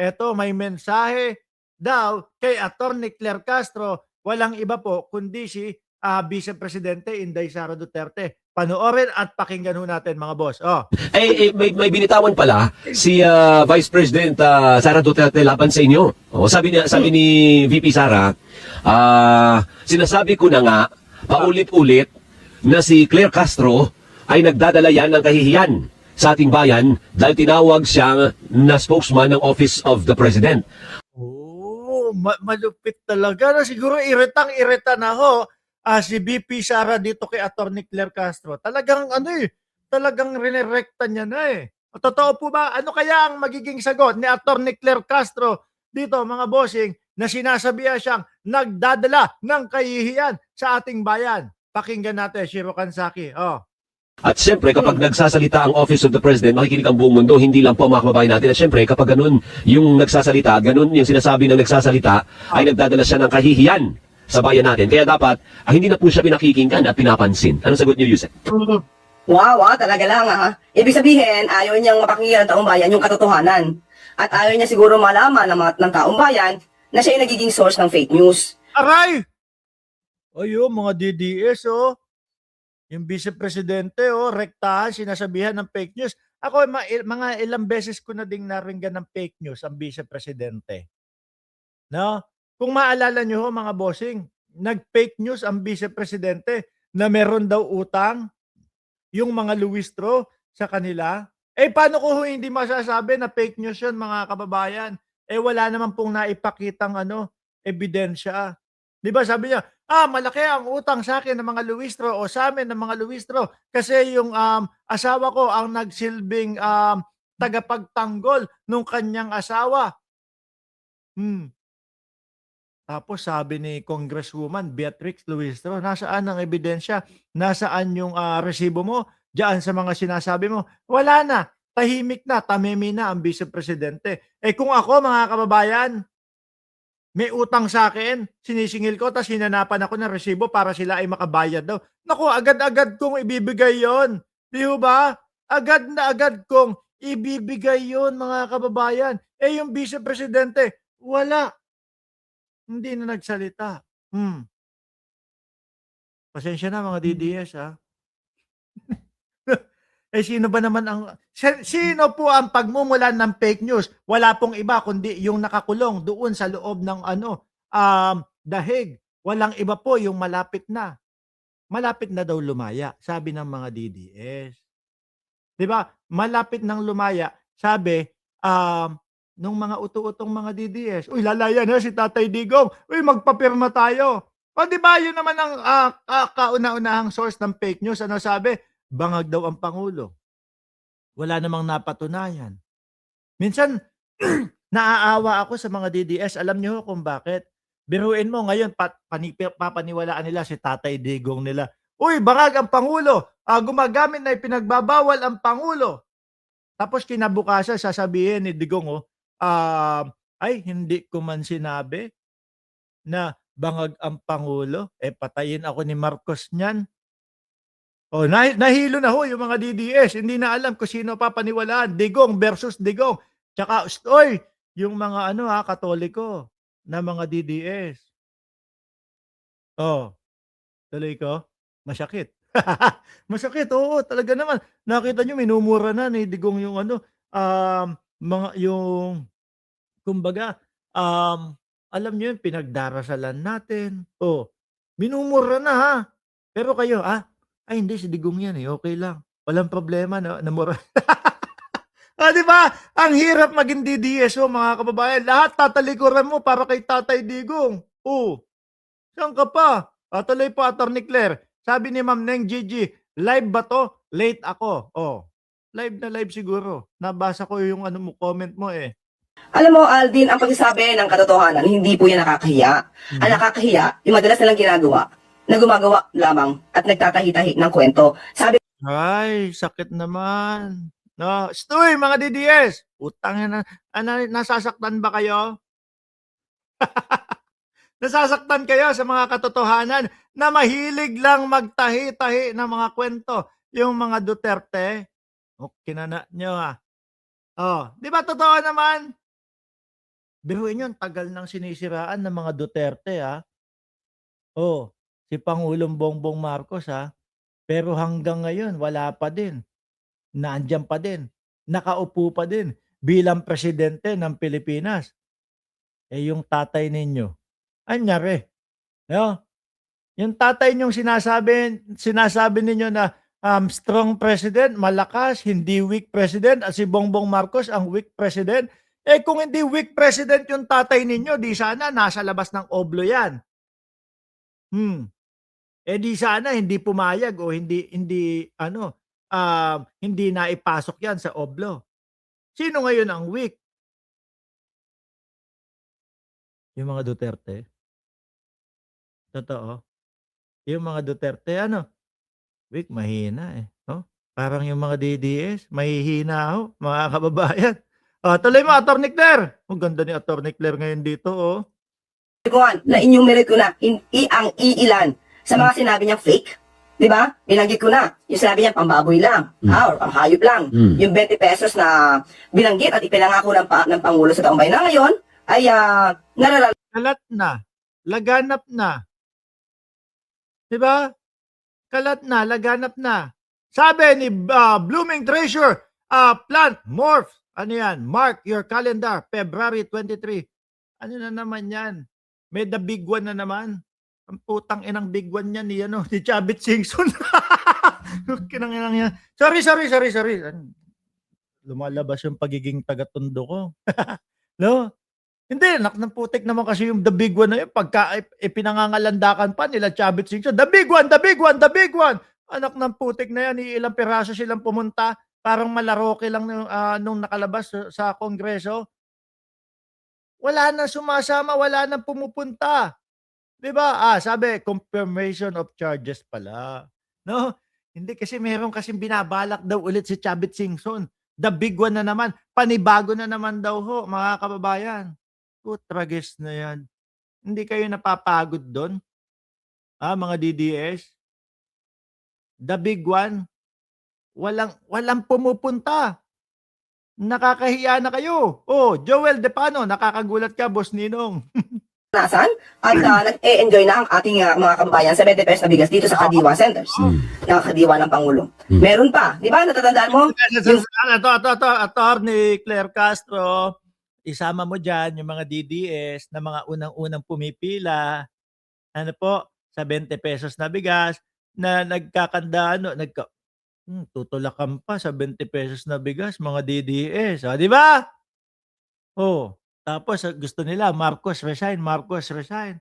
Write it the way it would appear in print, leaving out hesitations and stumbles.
eto may mensahe daw kay Attorney Claire Castro, walang iba po kundi si Vice Presidente Inday Sara Duterte. Panoorin at pakinggan ho natin mga boss. Oh. May binitawan pala si Vice President Sara Duterte laban sa inyo. Sabi ni VP Sara, sinasabi ko na nga paulit-ulit na si Claire Castro ay nagdadala yan ng kahihiyan sa ating bayan dahil tinawag siyang na spokesman ng Office of the President. Oh, malupit talaga. No? Siguro iritang-irita na ho si VP Sara dito kay Attorney Claire Castro. Talagang talagang rinirekta niya na eh. Totoo po ba? Ano kaya ang magiging sagot ni Attorney Claire Castro dito mga bossing na sinasabihan siyang nagdadala ng kahihiyan sa ating bayan? Pakinggan natin, Shiro Kansaki. Oh. At siyempre, kapag nagsasalita ang Office of the President, makikinig ang buong mundo, hindi lang po ang mga kababayan natin. At siyempre, kapag ganun yung nagsasalita, ganun yung sinasabi ng nagsasalita, ay nagdadala siya ng kahihiyan sa bayan natin. Kaya dapat, hindi na po siya pinakikinggan at pinapansin. Anong sagot niyo, Yusek? Wow, talaga lang ha. Ibig sabihin, ayaw niyang mapakinggan ng taong bayan yung katotohanan. At ayaw niya siguro malaman ng taong bayan na siya yung nagiging source ng fake news. Aray! Ayun, mga DDS, oh. Yung Vice Presidente, oh, rektahan, sinasabihan ng fake news. Ako, mga ilang beses ko na ding naringgan ng fake news ang Vice Presidente. No? Kung maalala nyo, mga bossing, nag-fake news ang Vice Presidente na meron daw utang yung mga luwistro sa kanila. Paano ko hindi masasabi na fake news yun, mga kababayan? Wala naman pong naipakitang ebidensya. Di ba sabi niya, malaki ang utang sa akin ng mga luwistro o sa amin ng mga luwistro kasi yung asawa ko ang nagsilbing tagapagtanggol nung kanyang asawa. Tapos sabi ni Congresswoman Beatrix Luistro, nasaan ang ebidensya? Nasaan yung resibo mo? Diyan sa mga sinasabi mo? Wala na. Tahimik na, tamimi na ang Vice Presidente. Kung ako, mga kababayan, may utang sa akin, sinisingil ko, tapos hinanapan ako ng resibo para sila ay makabayad daw. Naku, agad-agad kong ibibigay yon. Di ba? Agad na agad kong ibibigay yon, mga kababayan. Yung Vice Presidente, wala. Hindi na nagsalita. Pasensya na mga DDS ha. Sino ba naman sino po ang pagmumulan ng fake news? Wala pong iba kundi yung nakakulong doon sa loob ng dahig. Walang iba po yung malapit na. Malapit na daw lumaya, sabi ng mga DDS. 'Di ba? Malapit nang lumaya, sabi nung mga utu-utong mga DDS, uy, lalaya na si Tatay Digong, uy, magpapirma tayo. O di ba yun naman ang kauna-unahang source ng fake news, ano sabi? Bangag daw ang Pangulo. Wala namang napatunayan. Minsan, naaawa ako sa mga DDS. Alam niyo kung bakit? Biruin mo ngayon, papaniwalaan nila si Tatay Digong nila. Uy, bangag ang Pangulo. Gumagamit na ipinagbabawal ang Pangulo. Tapos kinabukasan, sasabihin ni Digong, ay, hindi ko man sinabi na bangag ang Pangulo. Patayin ako ni Marcos niyan. Nahilo na ho yung mga DDS. Hindi na alam kung sino papaniwalaan. Digong versus Digong. Tsaka, yung mga Katoliko na mga DDS. Tuloy ko? Masakit. Masakit, oo, talaga naman. Nakita nyo, minumura na ni Digong yung kumbaga, alam nyo yun, pinagdarasalan natin. Minumura na ha. Pero kayo, ay hindi, si Digong yan okay lang. Walang problema, namura. Di ba? Ang hirap maging DDS, mga kababayan. Lahat tatalikuran mo para kay Tatay Digong. Saan ka pa? Tuloy po, Attorney Claire. Sabi ni Ma'am Neng Gigi, live ba to? Late ako. Live na live siguro. Nabasa ko yung comment mo Alam mo, Aldin, ang pagsasabi ng katotohanan, hindi po yan nakakahiya. Ang nakakahiya, yung madalas nilang ginagawa, na gumagawa lamang at nagtatahi-tahi ng kwento. Sabi Ay, sakit naman. No, stoy mga DDS. Utang na. Nasasaktan ba kayo? Nasasaktan kayo sa mga katotohanan na mahilig lang magtahi-tahi ng mga kwento. Yung mga Duterte, kinana nyo di ba totoo naman? Biruin niyo, ang tagal ng sinisiraan ng mga Duterte, Oh, si Pangulong Bongbong Marcos, pero hanggang ngayon wala pa din, nandiyan pa din, nakaupo pa din bilang presidente ng Pilipinas. Eh, yung tatay ninyo, anyari, 'no? Yung tatay niyong sinasabi ninyo na, strong president, malakas, hindi weak president at si Bongbong Marcos ang weak president. Eh, kung hindi weak president yung tatay ninyo, di sana nasa labas ng oblo 'yan. Eh, di sana hindi pumayag o hindi naipasok 'yan sa oblo. Sino ngayon ang weak? Yung mga Duterte? Totoo? Yung mga Duterte weak, mahina, 'no? Parang yung mga DDS mahihina ho, mga kababayan. Tuloy mo, Attorney Claire. Ang ganda ni Attorney Claire ngayon dito, Na enumerate ko na ang iilan sa mga sinabi niyang fake. Di ba? Binanggit ko na. Yung sinabi niya, pambaboy lang. Or pamhayop lang. Yung 20 pesos na binanggit at ipinangako ng Pangulo sa taong bayan na ngayon ay Kalat na, laganap na. 'Di ba? Kalat na, laganap na. Sabi ni Blooming Treasure, Plant Morph. Ano yan? Mark your calendar, February 23. Ano na naman yan? May the big one na naman. Ang putang inang big one niyan ni Chavit Singson. Kinang inang yan. Sorry. Lumalabas yung pagiging taga-tondo ko. No? Hindi, anak ng putik naman kasi yung the big one na yun. Pagka ipinangangalandakan pa nila Chavit Singson, the big one. Anak ng putik na yan, ilang piraso silang pumunta. Parang malaroke lang nung nakalabas sa Kongreso. Wala nang sumasama, wala nang pumupunta. 'Di ba? Sabi, confirmation of charges pala. No? Hindi kasi meron kasing binabalak daw ulit si Chavit Singson. The big one na naman. Panibago na naman daw ho, mga kababayan. Putragis na yan. Hindi kayo napapagod doon? Mga DDS? The big one? Walang pumupunta. Nakakahiya na kayo. Joel Depano, nakakagulat ka, Boss Ninong. nasan at nag-e-enjoy na ang ating mga kababayan sa 20 pesos na bigas dito sa Kadiwa Centers. Nakakadiwa ng Pangulo. Meron pa, di ba? Natatandaan mo? Attorney Claire Castro, isama mo dyan yung mga DDS na mga unang-unang pumipila, sa 20 pesos na bigas, na tutulakan pa sa 20 pesos na bigas, mga DDS. Di ba? Tapos gusto nila, Marcos resign.